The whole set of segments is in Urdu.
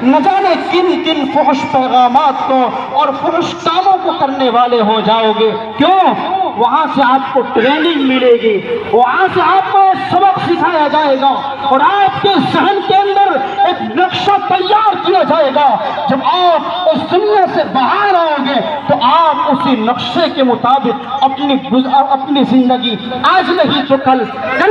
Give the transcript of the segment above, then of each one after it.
نہ جانے کن کن فحش پیغامات کو اور فحش کاموں کو کرنے والے ہو جاؤ گے۔ کیوں؟ وہاں سے آپ کو ٹریننگ ملے گی، وہاں سے آپ کو سبق سکھایا جائے گا اور آپ کے ذہن کے اندر ایک نقشہ تیار کیا جائے گا۔ جب آپ اس دنیا سے باہر آؤ گے تو آپ اسی نقشے کے مطابق اپنی زندگی آج نہیں تو کل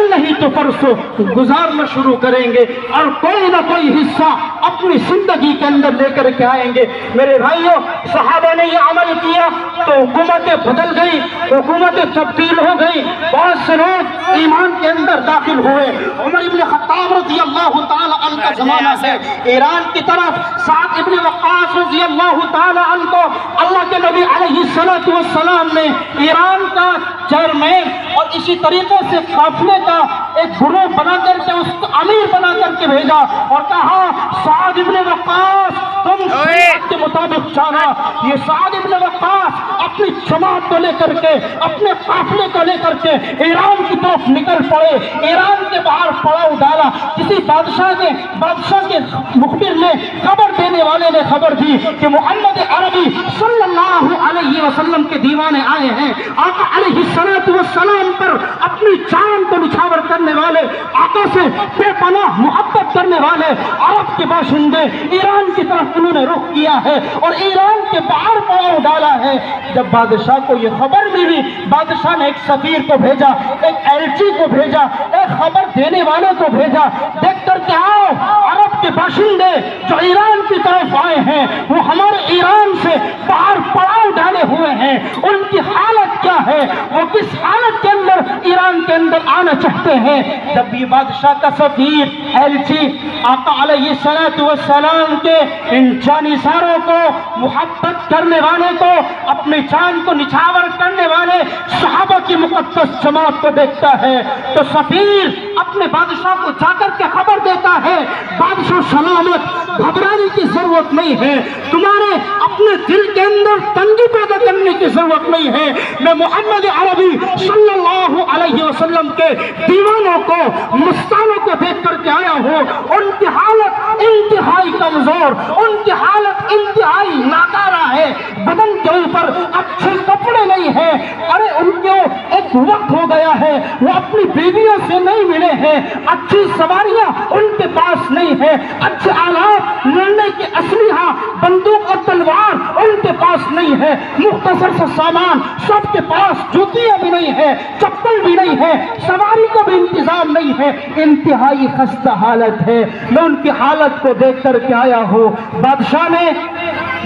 نہیں تو پرسوں گزارنا شروع کریں گے اور کوئی نہ کوئی حصہ اپنی زندگی کے اندر لے کر کے آئیں گے۔ میرے بھائیوں، صحابہ نے یہ عمل کیا تو حکومتیں بدل گئی، حکومتیں تبدیل ہو گئی، بہت سے لوگ ایمان کے اندر داخل ہوئے۔ عمر ابن خطاب رضی اللہ تعالی عنہ کا زمانہ ہے، ایران کی طرف سعد ابن وقاص رضی اللہ تعالی عنہ کو اللہ کے نبی علیہ السلام نے ایران کا چیئرمین اور اسی طریقے سے قافلے کا ایک گروہ بنا کر کے اس کو امیر بنا کر کے بھیجا اور کہا سعد ابن وقاص تم شریعت کے مطابق چانا۔ یہ سعد ابن وقاص اپنی جماعت کو لے کر کے اپنے قافلے کو لے کر کے ایران کی طرف نکل پڑے، ایران کے باہر پڑاؤ ڈالا۔ کسی بادشاہ کے مخبر نے خبر دینے والے نے خبر دی کہ محمد عربی صلی اللہ علیہ وسلم کے دیوانے آئے ہیں۔ آقا علیہ السلام پر اپنی جان کو نچھاور کرنے والے، آقا سے بے پناہ محبت کرنے والے عرب کے باشندے ایران کی طرف انہوں نے رخ کیا ہے اور ایران کے باہر پڑاؤ ڈالا ہے۔ جب بادشاہ کو یہ خبر ملی، بادشاہ نے ایک سفیر کو بھیجا، ایک ایلچی کو بھیجا، ایک خبر دینے والے کو بھیجا، دیکھ کر کے آؤ عرب کے باشندے جو ایران کی طرف آئے ہیں وہ ہمارے ایران سے باہر پڑاؤ ڈالے ہوئے ہیں، ان کی حالت کیا ہے، وہ کس حالت کے اندر ایران کے اندر آنا چاہتے ہیں۔ جب یہ بادشاہ کا سفیر ایلچی آقا علیہ السلام کے ان جانثاروں کو، محبت کرنے والے کو، اپنی جان کو نچھاور کرنے والے صحابہ کی مقدس جماعت کو دیکھتا ہے تو سفیر اپنے بادشاہ کو جا کر کے خبر دیتا ہے بادشاہ سلامت، گھبرانے کی ضرورت نہیں ہے، تمہارے اپنے دل کے اندر تنگی پیدا کرنے کی ضرورت نہیں ہے۔ میں محمد عربی صلی اللہ علیہ وسلم کے دیوانوں کو، مستانوں کو دیکھ کر کے آیا ہوں، ان کی حالت انتہائی کمزور، ان کی حالت انتہائی ناکارہ ہے، بدن کے اوپر اچھے کپڑے نہیں ہیں، ارے ان کو ایک وقت ہو گیا ہے وہ اپنی بیویوں سے نہیں ملے ہیں، اچھی سواریاں ان کے پاس نہیں ہے، اچھے آلات لڑنے کے اسلحہ بندوق اور تلوار ان کے پاس نہیں ہے، مختصر سا سامان سب کے پاس، جوتیاں بھی نہیں ہے، چپل بھی نہیں ہے، سواری کا بھی انتظام نہیں ہے، انتہائی خستہ حالت ہے۔ میں ان کی حالت کو دیکھ کر کے آیا ہوں۔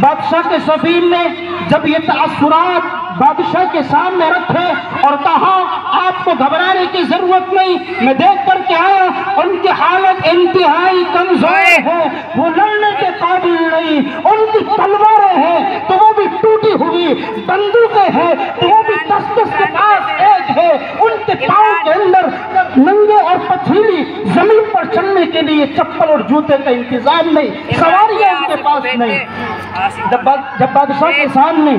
بادشاہ کے سفیر نے جب یہ تاثرات بادشاہ کے سامنے رکھے اور کہا آپ کو گھبرانے کی ضرورت نہیں، میں دیکھ کر کے آیا ان کی حالت انتہائی کمزور ہے، وہ لڑنے کے قابل نہیں، ان کی تلواریں ہیں تو وہ بھی ٹوٹی ہوئی، بندوقیں ہیں تو وہ بھی دس کے پاس ایک ہے، ان کے پاؤں کے اندر ننگے اور پتھریلی زمین پر چلنے کے لیے چپل اور جوتے کا انتظام نہیں، سواریاں ان کے پاس نہیں۔ جب بادشاہ کے سامنے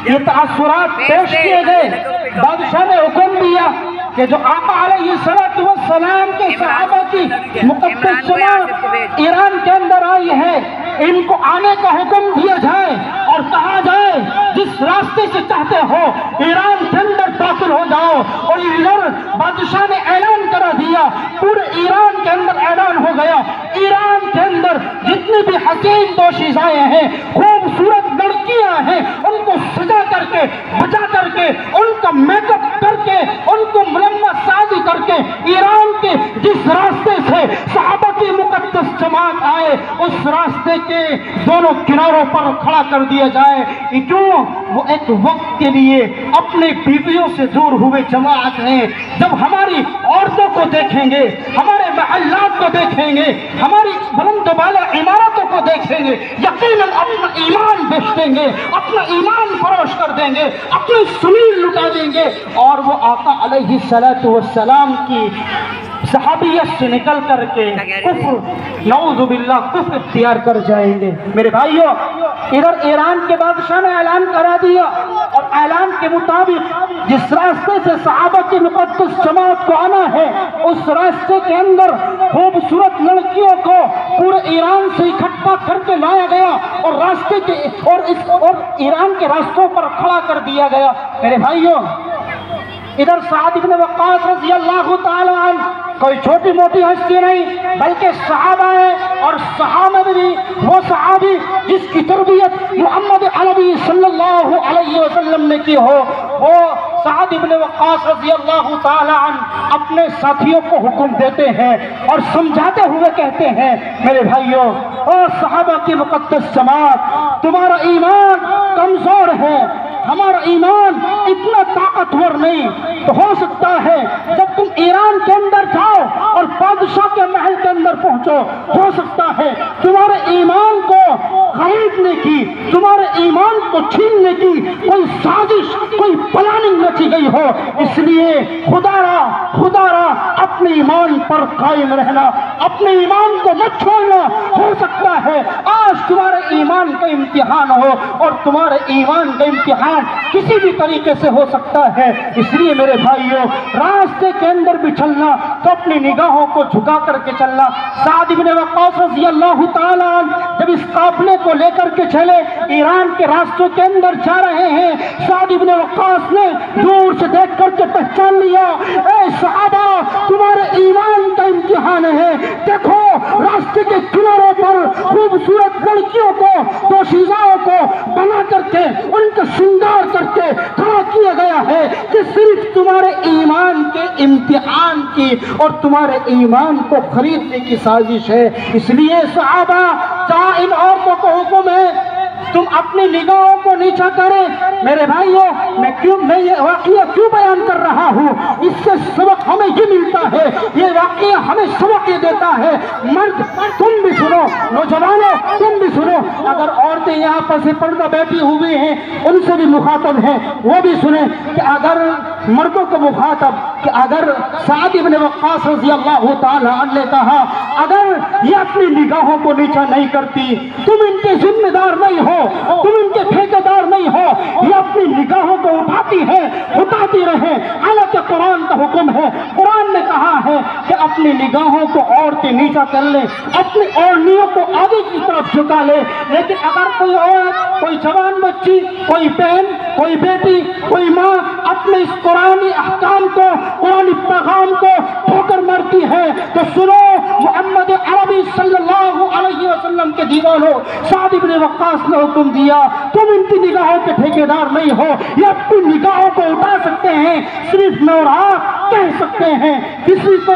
یہ تاثرات پیش کیے گئے، بادشاہ نے حکم دیا کہ جو آقا علیہ السلام کے صحابہ کی مقدس جماعت ایران کے اندر آئی ہے، ان کو آنے کا حکم دیا جائے اور کہا جائے جس راستے سے چاہتے ہو ایران کے اندر داخل ہو جاؤ۔ اور ادھر بادشاہ نے اعلان کرا دیا، پورے ایران کے اندر اعلان ہو گیا، ایران کے اندر جتنی بھی حسین دوشیزائیں ہیں، خوبصورت لڑکیاں ہیں، ان کو سجا کر کے، بجا کر کے، ان کا میک اپ کر کے، ان کو ملمت سازی کر کے ایران کے جس راستے سے صحابہ کی مقدس جماعت آئے اس راستے کے دونوں کناروں پر کھڑا کر دیا جائے۔ کیوں؟ وہ ایک وقت کے لیے اپنے بیویوں سے دور ہوئے جماعت ہیں۔ جب ہماری عورتوں کو دیکھیں گے، ہمارے محلات کو دیکھیں گے، ہماری بلند و بالا عمارتوں کو دیکھیں گے، یقیناً اپنا ایمان بیچ دیں گے، اپنا ایمان فروش کر دیں گے، اپنی زمین لٹا دیں گے اور وہ آقا علیہ السلام کی صحابیت سے نکل کر کے کفر، نعوذ باللہ، کفر اختیار کر جائیں گے۔ میرے بھائیوں، ادھر ایران کے بادشاہ نے اعلان کرا دیا اور اعلان کے مطابق جس راستے سے صحابہ کی مقدس جماعت کو آنا ہے، اس راستے کے اندر خوبصورت لڑکیوں کو پورے ایران سے اکٹھا کر کے لایا گیا اور راستے کے اور ایران کے راستوں پر کھڑا کر دیا گیا۔ میرے بھائیوں، ادھر سعد بن وقاص رضی اللہ تعالی عنہ کوئی چھوٹی موٹی ہستی نہیں، بلکہ صحابہ ہے، اور صحابہ میں بھی وہ صحابی جس کی تربیت محمد عربی صلی اللہ علیہ وسلم نے کی ہو، وہ سعد بن وقاص رضی اللہ تعالی عنہ اپنے ساتھیوں کو حکم دیتے ہیں اور سمجھاتے ہوئے کہتے ہیں، میرے بھائیوں اور صحابہ کی مقدس جماعت، تمہارا ایمان کمزور ہے، ہمارا ایمان اتنا طاقتور نہیں، تو ہو سکتا ہے جب تم ایران کے اندر جاؤ اور بادشاہ کے محل کے اندر پہنچو، ہو سکتا ہے تمہارے ایمان کو خریدنے کی، تمہارے ایمان کو چھیننے کی کوئی سازش، کوئی پلاننگ رچی گئی ہو۔ اس لیے خدا را اپنے ایمان پر قائم رہنا، اپنے ایمان کو مت چھوڑنا۔ ہو سکتا ہے آج تمہارے ایمان کا امتحان ہو، اور تمہارے ایمان کا امتحان کسی بھی طریقے سے ہو سکتا ہے۔ اس لیے میرے بھائیوں، راستے کے اندر بھی چلنا تو اپنی نگاہوں کو جھکا کر کے چلنا۔ سعد بن وقاص رضی اللہ تعالی عنہ جب اس قافلے کو لے کر کے چلے، ایران کے راستوں کے اندر جا رہے ہیں، سعد بن وقاص نے دور سے دیکھ کر کے پہچان لیا، اے صحابہ، تمہارے ایمان کا امتحان ہے۔ دیکھو راستے کے کناروں پر خوبصورت لڑکیوں کو، دوشیزاؤں کو بنا کر کے، ان کے سنگار کر کے کھڑا کیا گیا ہے کہ صرف تمہارے ایمان کے امتحان کی اور تمہارے ایمان کو خریدنے کی سازش ہے۔ اس لیے صحابہ، جہاں ان عورتوں کو حکم ہے تم اپنی نگاہوں کو نیچا کریں، میرے بھائیوں میں یہ واقعہ کیوں بیان کر رہا ہوں؟ اس سے سبق ہمیں یہ ملتا ہے، یہ واقعہ ہمیں سبق یہ دیتا ہے۔ مرد تم بھی سنو، نوجوانوں تم بھی سنو، اگر عورتیں یہاں پر سے پردہ بیٹھی ہوئی ہیں ان سے بھی مخاطب ہیں، وہ بھی سنیں کہ اگر مردوں کو مخاطب کہ اگر سعد بن وقاص رضی اللہ تعالی عنہ نے کہا اگر یہ اپنی نگاہوں کو نیچا نہیں کرتی، تم ان کے ذمہ دار نہیں ہو، تم ان کے ٹھیکیدار نہیں ہو، یہ اپنی نگاہوں کو اٹھاتی ہے، اٹھاتی رہے۔ حالانکہ قرآن کا حکم ہے، قرآن نے کہا ہے کہ اپنی نگاہوں کو عورتیں نیچا کر لیں، اپنی اوڑھنیوں کو آگے کی طرف جھکا لے۔ لیکن اگر کوئی عورت، کوئی جوان بچی، کوئی بہن، کوئی بیٹی، کوئی ماں اپنے اس قرآنی احکام کو، قرآنی پیغام کو ٹھوکر مارتی ہے تو سنو، محمد عربی صلی اللہ علیہ وسلم کے دیوانوں، سعد بن وقاص نے حکم دیا تم ان کی نگاہوں کے ٹھیکیدار نہیں ہو، یہ اپنی نگاہوں کو اٹھا سکتے ہیں، صرف میں اور آپ کہہ سکتے ہیں، کسی کو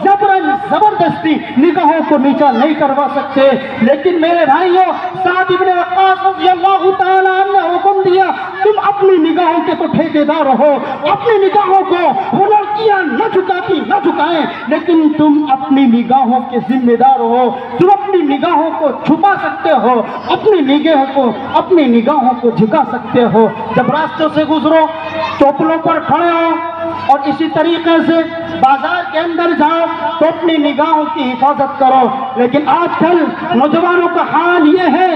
زبردستی نگاہوں کو نیچا نہیں کروا سکتے۔ لیکن میرے بھائیوں، سعد بن وقاص رضی اللہ تعالی عنہ نے حکم دیا تم اپنی نگاہوں کے تو ٹھیکیدار ہو، اپنی نگاہوں کو وہ لڑکیاں نہ جھکاتی نہ جھکائیں، لیکن تم اپنی نگاہوں کے ذمہ دار ہو، تم اپنی نگاہوں کو چھپا سکتے ہو، اپنی نگاہوں کو جھکا سکتے ہو۔ جب راستوں سے گزرو، چوپلوں پر کھڑے ہو اور اسی طریقے سے بازار کے اندر جاؤ تو اپنی نگاہوں کی حفاظت کرو۔ لیکن آج کل نوجوانوں کا حال یہ ہے،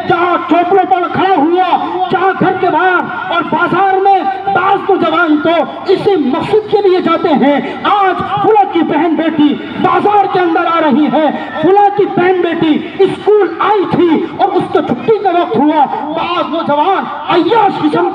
جہاں چوپلوں پر کھڑا ہوا، جہاں گھر کے باہر اور بازار میں بعض نوجوان تو اسی مقصد کے لیے جاتے ہیں، آج فلاں کی بہن بیٹی بازار کے اندر آ رہی ہے، فلاں کی بہن بیٹی اسکول آئی تھی اور اس کو چھٹی کا وقت ہوا، بعض نوجوان عیاش قسم